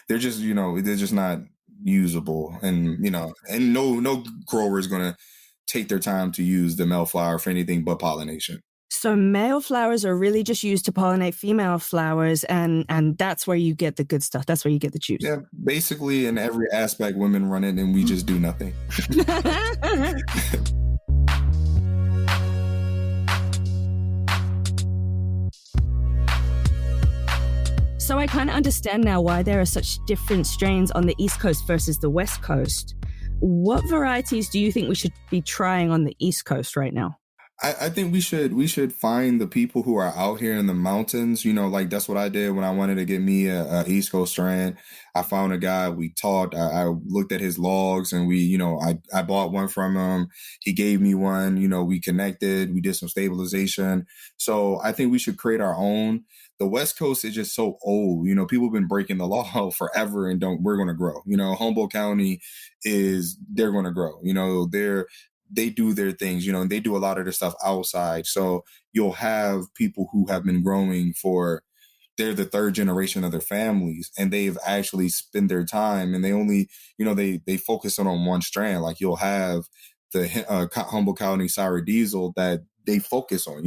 they're just, they're just not usable. And, and no grower is going to take their time to use the male flower for anything but pollination. So male flowers are really just used to pollinate female flowers, and that's where you get the good stuff. That's where you get the juice. Yeah, basically in every aspect, women run it and we just do nothing. So I kind of understand now why there are such different strains on the East Coast versus the West Coast. What varieties do you think we should be trying on the East Coast right now? I think we should find the people who are out here in the mountains. Like that's what I did when I wanted to get me a East Coast strand. I found a guy, we talked, I looked at his logs, and I bought one from him. He gave me one, we connected, we did some stabilization. So I think we should create our own. The West Coast is just so old. People have been breaking the law forever and we're going to grow. Humboldt County they're going to grow. They do their things, and they do a lot of their stuff outside. So you'll have people who have been growing they're the third generation of their families, and they've actually spent their time, and they only, they focus on one strand. Like you'll have the Humboldt County Sour Diesel that they focus on,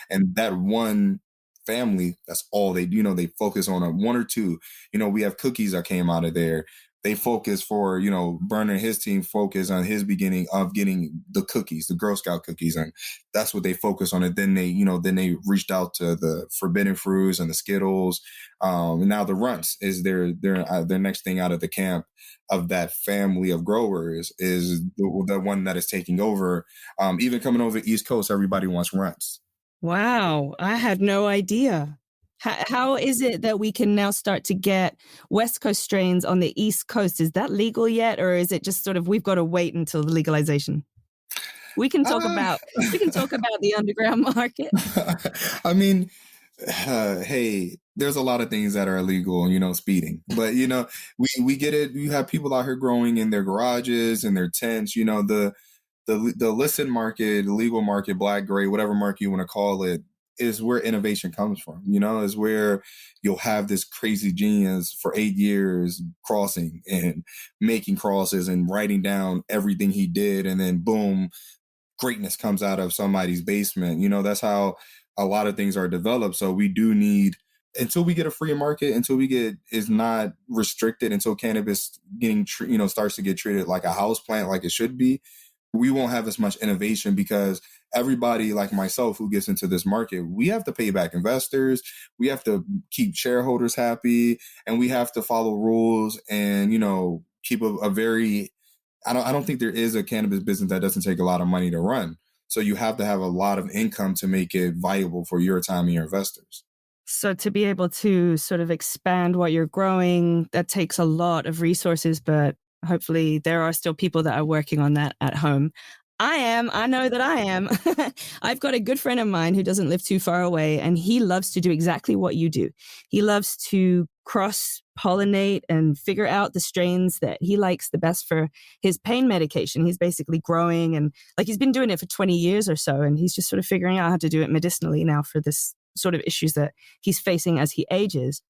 and that one family, that's all they do. They focus on one or two. We have cookies that came out of there. They focus for, Burner and his team focus on his beginning of getting the cookies, the Girl Scout cookies. And that's what they focus on. And then they reached out to the Forbidden Fruits and the Skittles. And now the Runts is their next thing out of the camp of that family of growers is the one that is taking over. Even coming over the East Coast, everybody wants Runts. Wow. I had no idea. How is it that we can now start to get West Coast strains on the East Coast? Is that legal yet? Or is it just sort of, we've got to wait until the legalization? We can talk about the underground market. I mean, hey, there's a lot of things that are illegal, speeding, but we get it. You have people out here growing in their garages and their tents, the illicit market, the legal market, black, gray, whatever market you want to call it, is where innovation comes from, is where you'll have this crazy genius for 8 years crossing and making crosses and writing down everything he did. And then boom, greatness comes out of somebody's basement. That's how a lot of things are developed. So we do need, until we get a free market, is not restricted, until cannabis starts to get treated like a house plant, like it should be, we won't have as much innovation, because everybody like myself who gets into this market, we have to pay back investors, we have to keep shareholders happy, and we have to follow rules and, keep a very, I don't think there is a cannabis business that doesn't take a lot of money to run. So you have to have a lot of income to make it viable for your time and your investors. So to be able to sort of expand what you're growing, that takes a lot of resources, but hopefully there are still people that are working on that at home. I know that I am. I've got a good friend of mine who doesn't live too far away, and he loves to do exactly what you do. He loves to cross-pollinate and figure out the strains that he likes the best for his pain medication. He's basically growing, and he's been doing it for 20 years or so, and he's just sort of figuring out how to do it medicinally now for this sort of issues that he's facing as he ages.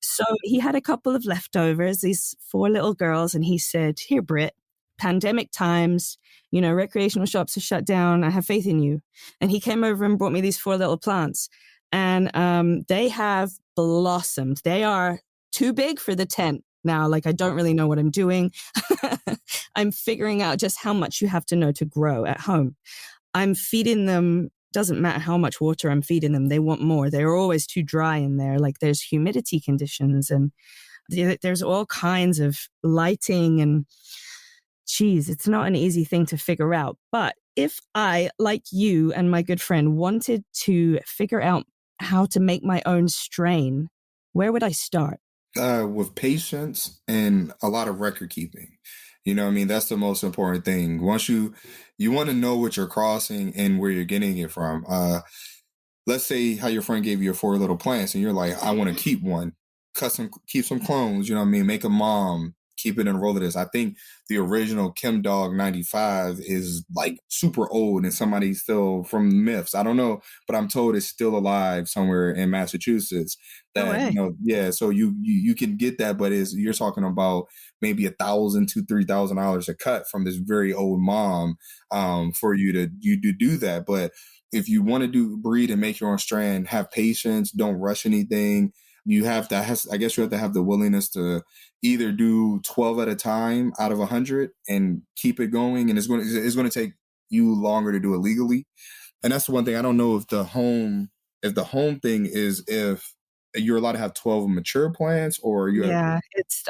So he had a couple of leftovers, these 4 little girls, and he said, "Here, Britt, pandemic times, recreational shops are shut down. I have faith in you." And he came over and brought me these 4 little plants, and they have blossomed. They are too big for the tent now. I don't really know what I'm doing. I'm figuring out just how much you have to know to grow at home. I'm feeding them. Doesn't matter how much water I'm feeding them. They want more. They're always too dry in there. There's humidity conditions, and there's all kinds of lighting, and geez, it's not an easy thing to figure out. But if I, like you and my good friend, wanted to figure out how to make my own strain, where would I start? With patience and a lot of record keeping. That's the most important thing. Once you want to know what you're crossing and where you're getting it from. Let's say how your friend gave you 4 little plants and you're like, I want to keep one, keep some clones, make a mom, keep it in roll of this. I think the original Kim Dog 95 is like super old and somebody still from myths. I don't know, but I'm told it's still alive somewhere in Massachusetts. No That, way. yeah, so you can get that, but is you're talking about maybe $1,000 to $3,000 a cut from this very old mom, for you to do that. But if you want to do breed and make your own strand, have patience, don't rush anything. You have to, I guess you have to have the willingness to either do 12 at a time out of 100 and keep it going. And it's going to take you longer to do it legally. And that's the one thing I don't know if the home thing is if you're allowed to have 12 mature plants or you have. Yeah,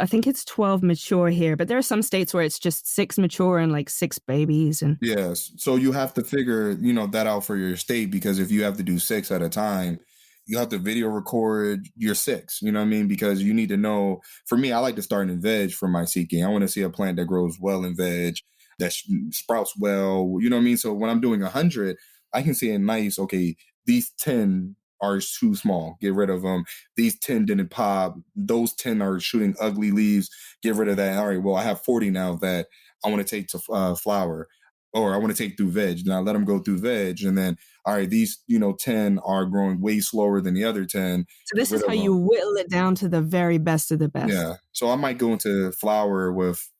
I think it's 12 mature here, but there are some states where it's just 6 mature and like 6 babies and Yes. So you have to figure, that out for your state because if you have to do six at a time, you have to video record your six, you know what I mean? Because you need to know, for me, I like to start in veg for my seeking. I want to see a plant that grows well in veg, that sprouts well, you know what I mean? So when I'm doing 100, I can see a nice, okay, these 10 are too small, get rid of them. These 10 didn't pop. Those 10 are shooting ugly leaves, get rid of that. All right, well, I have 40 now that I want to take to flower, or I want to take through veg. And I let them go through veg. And then, all right, these, 10 are growing way slower than the other 10. so Get this is rid how of you them. whittle it down to the very best of the best. Yeah. So I might go into flower with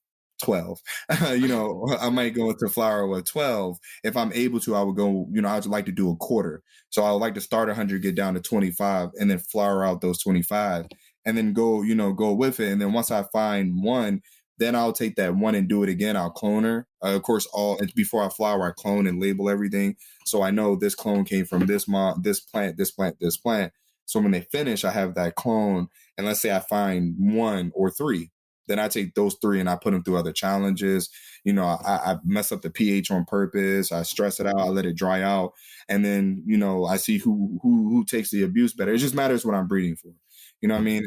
12. I might go into flower with 12. If I'm able to, I would go, I'd like to do a quarter. So I would like to start 100, get down to 25, and then flower out those 25 and then go with it. And then once I find one, then I'll take that one and do it again. I'll clone her. Of course, before I flower, I clone and label everything. So I know this clone came from this this plant, this plant, this plant. So when they finish, I have that clone. And let's say I find one or three, then I take those three and I put them through other challenges. I mess up the pH on purpose. I stress it out. I let it dry out. And then, I see who takes the abuse better. It just matters what I'm breeding for. You know what I mean?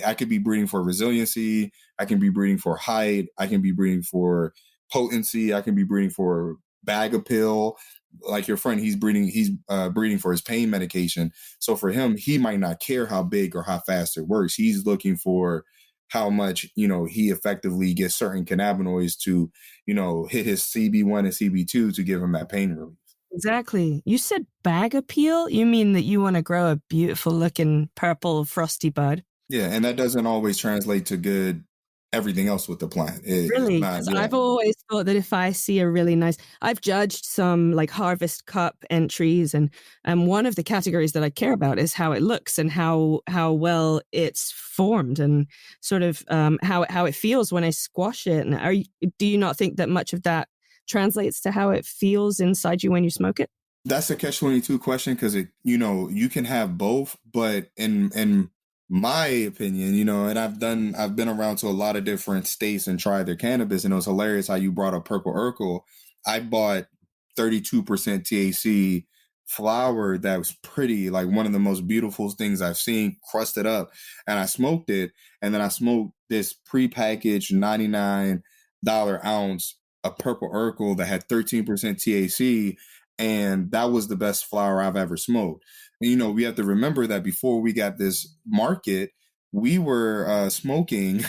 I could be breeding for resiliency. I can be breeding for height. I can be breeding for potency. I can be breeding for bag appeal. Like your friend, he's breeding for his pain medication. So for him, he might not care how big or how fast it works. He's looking for how much, he effectively gets certain cannabinoids to, hit his CB1 and CB2 to give him that pain relief. Exactly. You said bag appeal? You mean that you want to grow a beautiful looking purple frosty bud? Yeah, and that doesn't always translate to good everything else with the plant. It's Really? not, Because yeah. I've always thought that if I see a really nice, I've judged some like Harvest Cup entries, and one of the categories that I care about is how it looks and how well it's formed and sort of how it feels when I squash it. And do you not think that much of that translates to how it feels inside you when you smoke it? That's a catch-22 question because you can have both, but in my opinion, and I've been around to a lot of different states and tried their cannabis, and it was hilarious how you brought up Purple Urkel. I bought 32% THC flower that was pretty, like one of the most beautiful things I've seen, crusted up, and I smoked it, and then I smoked this prepackaged $99 ounce of Purple Urkel that had 13% THC, and that was the best flower I've ever smoked. And, we have to remember that before we got this market, we were smoking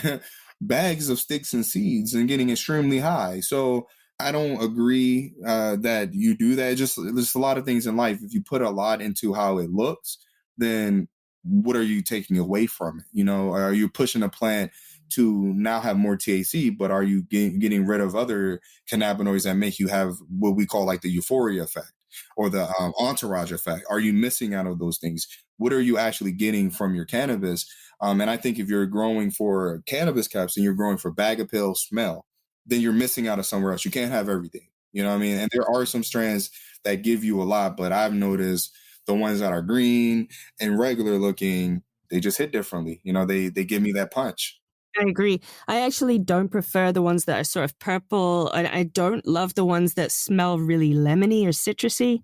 bags of sticks and seeds and getting extremely high. So I don't agree that you do that. There's a lot of things in life. If you put a lot into how it looks, then what are you taking away from it? Are you pushing a plant to now have more THC, but are you getting rid of other cannabinoids that make you have what we call like the euphoria effect or the entourage effect? Are you missing out of those things? What are you actually getting from your cannabis? And I think if you're growing for cannabis caps and you're growing for bag of pill smell, then you're missing out of somewhere else. You can't have everything. You know what I mean? And there are some strands that give you a lot, but I've noticed the ones that are green and regular looking, they just hit differently. They give me that punch. I agree. I actually don't prefer the ones that are sort of purple, and I don't love the ones that smell really lemony or citrusy.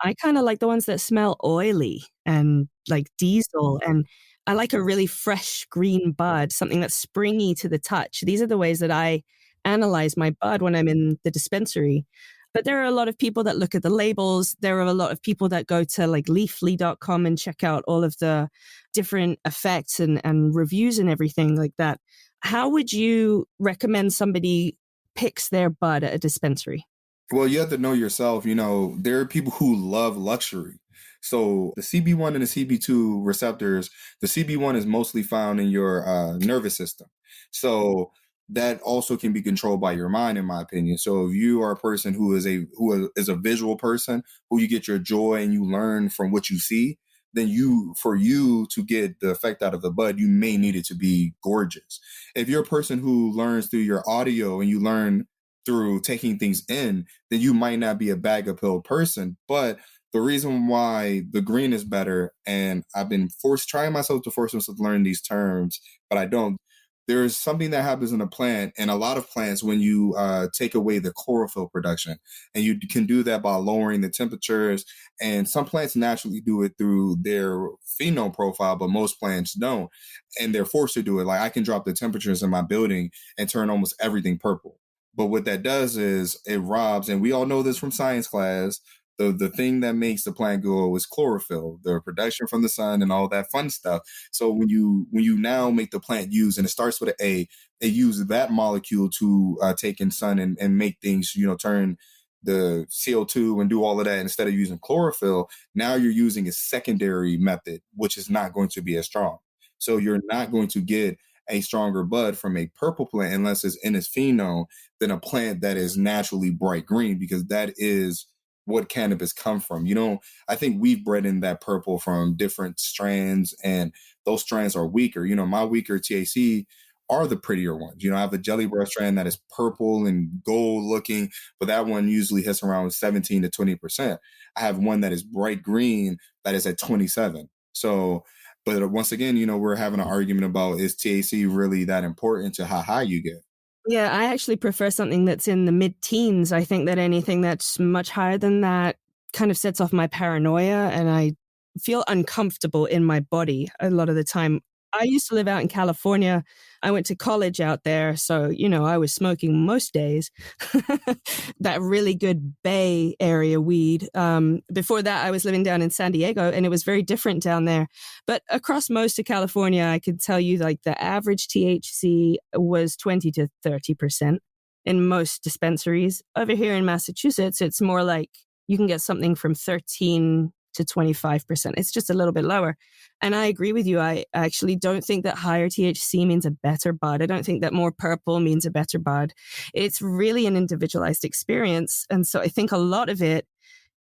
I kind of like the ones that smell oily and like diesel, and I like a really fresh green bud, something that's springy to the touch. These are the ways that I analyze my bud when I'm in the dispensary. But there are a lot of people that look at the labels. There are a lot of people that go to like leafly.com and check out all of the different effects and reviews and everything like that. How would you recommend somebody picks their bud at a dispensary? Well, you have to know yourself. There are people who love luxury. So the CB1 and the CB2 receptors, the CB1 is mostly found in your nervous system. So that also can be controlled by your mind, in my opinion. So if you are a person who is a visual person, who you get your joy and you learn from what you see, then for you to get the effect out of the bud, you may need it to be gorgeous. If you're a person who learns through your audio and you learn through taking things in, then you might not be a bag of pill person. But the reason why the green is better, and I've been trying myself to force myself to learn these terms, but I don't. There's something that happens in a plant, and a lot of plants, when you take away the chlorophyll production, and you can do that by lowering the temperatures. And some plants naturally do it through their phenol profile, but most plants don't, and they're forced to do it. Like I can drop the temperatures in my building and turn almost everything purple. But what that does is it robs, and we all know this from science class, the thing that makes the plant grow is chlorophyll, the production from the sun and all that fun stuff. So when you now make the plant use, and it starts with an A, it uses that molecule to take in sun and make things, turn the CO2 and do all of that instead of using chlorophyll. Now you're using a secondary method, which is not going to be as strong. So you're not going to get a stronger bud from a purple plant unless it's in its phenol than a plant that is naturally bright green, because that is what cannabis come from. I think we've bred in that purple from different strands, and those strands are weaker. My weaker THC are the prettier ones. I have a jelly brush strand that is purple and gold looking, but that one usually hits around 17 to 20%. I have one that is bright green that is at 27. So, but once again, we're having an argument about, is THC really that important to how high you get? Yeah, I actually prefer something that's in the mid-teens. I think that anything that's much higher than that kind of sets off my paranoia, and I feel uncomfortable in my body a lot of the time. I used to live out in California. I went to college out there, so, I was smoking most days. That really good Bay Area weed. Before that, I was living down in San Diego, and it was very different down there. But across most of California, I could tell you like the average THC was 20 to 30% in most dispensaries. Over here in Massachusetts, it's more like you can get something from 13 to 25%. It's just a little bit lower. And I agree with you. I actually don't think that higher THC means a better bud. I don't think that more purple means a better bud. It's really an individualized experience. And so I think a lot of it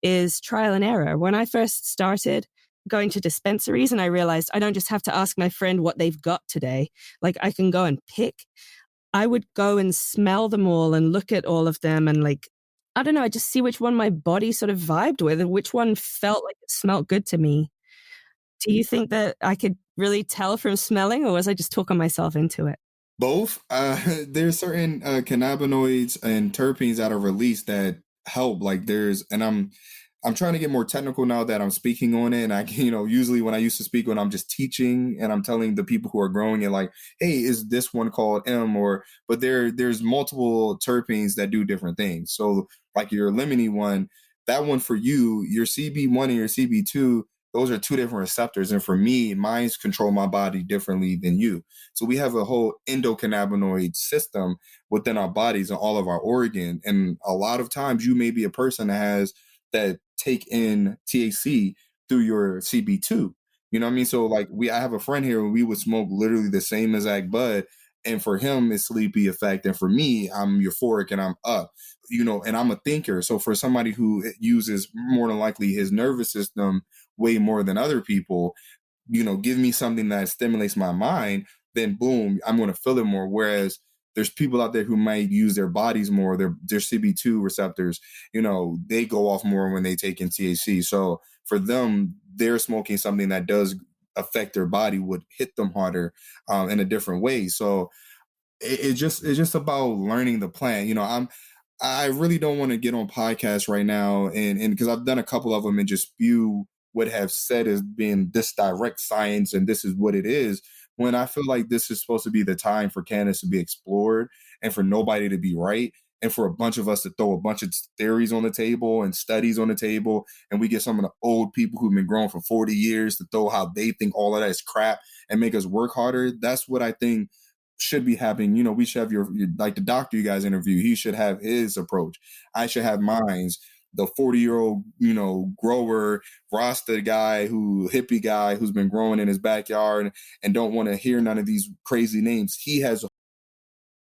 is trial and error. When I first started going to dispensaries, and I realized I don't just have to ask my friend what they've got today, like I can go and pick. I would go and smell them all and look at all of them, and like, I don't know, I just see which one my body sort of vibed with and which one felt like it smelled good to me. Do you think that I could really tell from smelling, or was I just talking myself into it? Both. There's certain cannabinoids and terpenes that are released that help. Like and I'm trying to get more technical now that I'm speaking on it. And usually when I used to speak, when I'm just teaching and I'm telling the people who are growing it, like, hey, is this one called M? But there's multiple terpenes that do different things. So like your lemony one, that one for you, your CB1 and your CB2, those are two different receptors. And for me, mine's control my body differently than you. So we have a whole endocannabinoid system within our bodies and all of our organ. And a lot of times you may be a person that take in THC through your CB2. You know what I mean? So like I have a friend here, and we would smoke literally the same exact bud. And for him, it's sleepy effect. And for me, I'm euphoric and I'm up, and I'm a thinker. So for somebody who uses more than likely his nervous system way more than other people, give me something that stimulates my mind, then boom, I'm going to feel it more. Whereas there's people out there who might use their bodies more, their CB2 receptors, they go off more when they take in THC. So for them, they're smoking something that does affect their body, would hit them harder in a different way. So it's just about learning the plant. I really don't want to get on podcasts right now, and because I've done a couple of them and just spew what have said as being this direct science and this is what it is, when I feel like this is supposed to be the time for cannabis to be explored and for nobody to be right. and for a bunch of us to throw a bunch of theories on the table and studies on the table, and we get some of the old people who've been growing for 40 years to throw how they think all of that is crap and make us work harder. That's what I think should be happening. You know, we should have like the doctor you guys interview, he should have his approach. I should have mine's. The 40-year-old, you know, grower, Rasta guy, hippie guy who's been growing in his backyard and don't want to hear none of these crazy names. He has